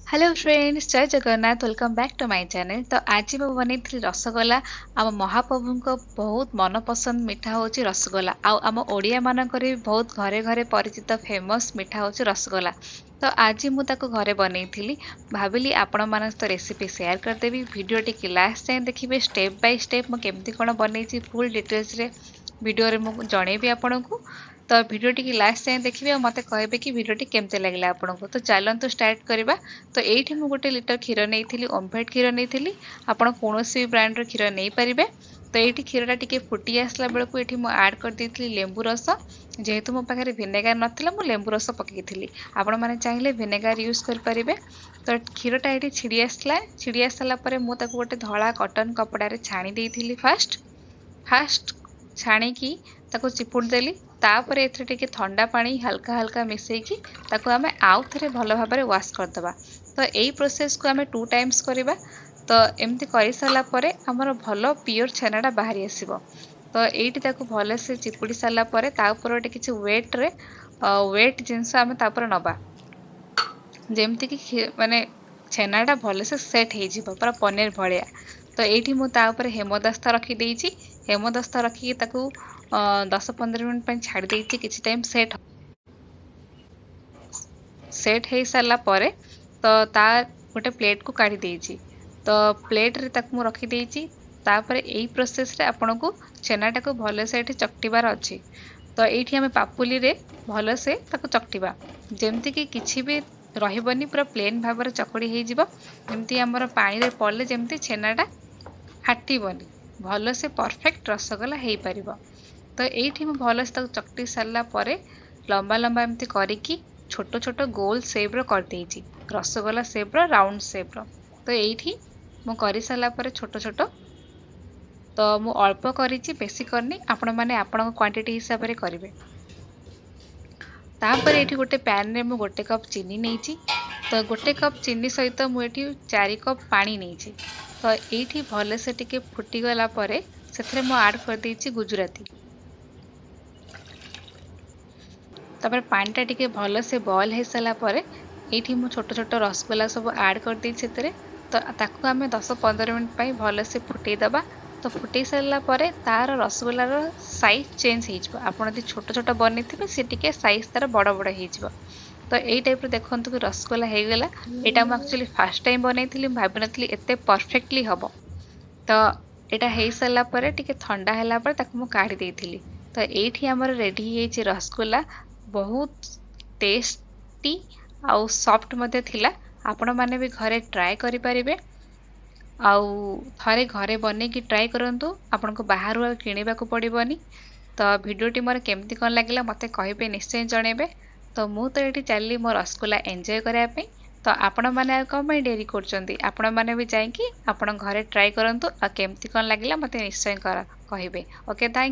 Hello friends जय Jagannath welcome back to my channel. तो आज मैं बनई रसगोला। आम महाप्रभु को बहुत मनपसंद मिठा हूँ रसगोला। आम ओडिया मानकर भी बहुत घरे घरे परिचित फेमस मिठा हूँ रसगोला। तो आज मुझे घरे बनई भाविली आपण मान तो रेसिपी शेयर करदेवी। वीडियो टी लास्ट जाए देखिए स्टेप बाय स्टेप मुझे कौन बनई फुल डिटेल्स रे वीडियो रे मुझे जनइबी आपण को। तो वीडियो टी लास्ट जाए देखिए और मत कहे कि वीडियो केमती लगे आपको। तो चलतु स्टार्ट करवा। तो ये मुझे गोटे लिटर क्षीर नहीं ओमफेड क्षीर नहीं आपड़ कौन भी ब्रांड क्षीर नहीं पारे। तो ये क्षीरटा टी फुटी आसला बेलू ये मुझे आड कर लेंबू रस। जेहेतु मो पाखे भिनेगार नाला मुझे लेंबू रस पकई आपण मैंने चाहिए भिनेगार यूज करें। तो क्षीरटा ये छिड़ी आसला छिड़ी आसारा मुझे गोटे धला कटन कपड़ा छाणी देती फास्ट छाणिकी चिपुड़ देली। तापर ए ठंडा पानी हल्का हल्का मिसेकी आम आउ थे भल भाव वाश करदे। तो यही प्रोसेस को आम 2 टाइम्स करवा। तो एमती कर सारापर आमर भल प्योर छेनाटा बाहरी आसब। तो ये भल से चिपुड़ी सारापर किसी वेट्रे वेट जिनस आम नवा जमती कि माने छेनाटा भल से सेट हो पूरा पनीर भाया। तो ये मुझे हेमदस्ता रखीदे हेमदस्ता रखिकी 10-15 मिनट छाड़ी देती किसी टाइम सेट हो सारा पर। तो ता गोटे प्लेट को काढ़ी देइछि। तो प्लेट रे तक मु रखी देइछि। तापर एई प्रोसेस रे आपन को छेनाटा को भल से एठी चकटिबार अछि। तो एठी हमें पापुली रे भल से ताको चकटिबा जेमति कि किछि भी रहिबनी पूरा प्लेन भाव रे चकड़ी हे जिवो। जेमति हमर पानी रे पड़ले जेमति छेनाटा फाटिबनी भल से परफेक्ट रसगोला हे परिबो। तो ये भल से चकटी सारा पर लंबा लंबा एमती करिकी छोट छोट गोल सेप्र कर देइछि रसगोला सेप्र राउंड सेप्र। तो ये मुझे सारापर छोट छोट तो मु अल्प करिछि बेसी करनी आपण माने आपण क्वांटिटी हिसाब से करेंगे। तापर ये गोटे पैन रे मु गोटे कप चीनी नहीं। तो गोटे कप चीनी सहित मुझे 4 कप पानी नहीं। तो ये भल से टिके फुटीगला पर से आड कर देइछि गुजराती। तापर पानीटा टिके भल से बॉयल हो सारा पर ये मु छोट छोट रसगोला सब आड कर दी। तो ताकू आम 10-15 मिनट भल से फुटेदबा। तो फुटे सारा पर तार रसगोलार साइज चेंज हो आप छोट छोट बन सी टे साइज तार बड़ बड़ हो। तो यही टाइप देखो कि रसगोला हो गला। यहाँ मुझे एक्चुअली फास्ट टाइम बनई भाव नी एत परफेक्टली हम। तो यहाँ हो सारा पर टिके ठंडा है काढ़ी देती। तो ये आमर रेडी है रसगोला बहुत टेस्टी आउ सॉफ्ट मध्य थिला। आपण माने भी घरे ट्राए करि परिबे। आउ थरे घरे बने की ट्राए करंतु आपन को बाहर किनिबा को पड़िबनी। तो वीडियोटी मोर केमती कोन लागला मते कहिबे निश्चय जणेबे। तो मु तो एठी चलली मो रसगोला एन्जॉय करिया पे। तो आपण माने कमेंट डेरी करचंदी आपण माने भी जाई कि आपण घरे ट्राए करंतु आ केमती कोन लागला मते निश्चय कहिबे। Okay thank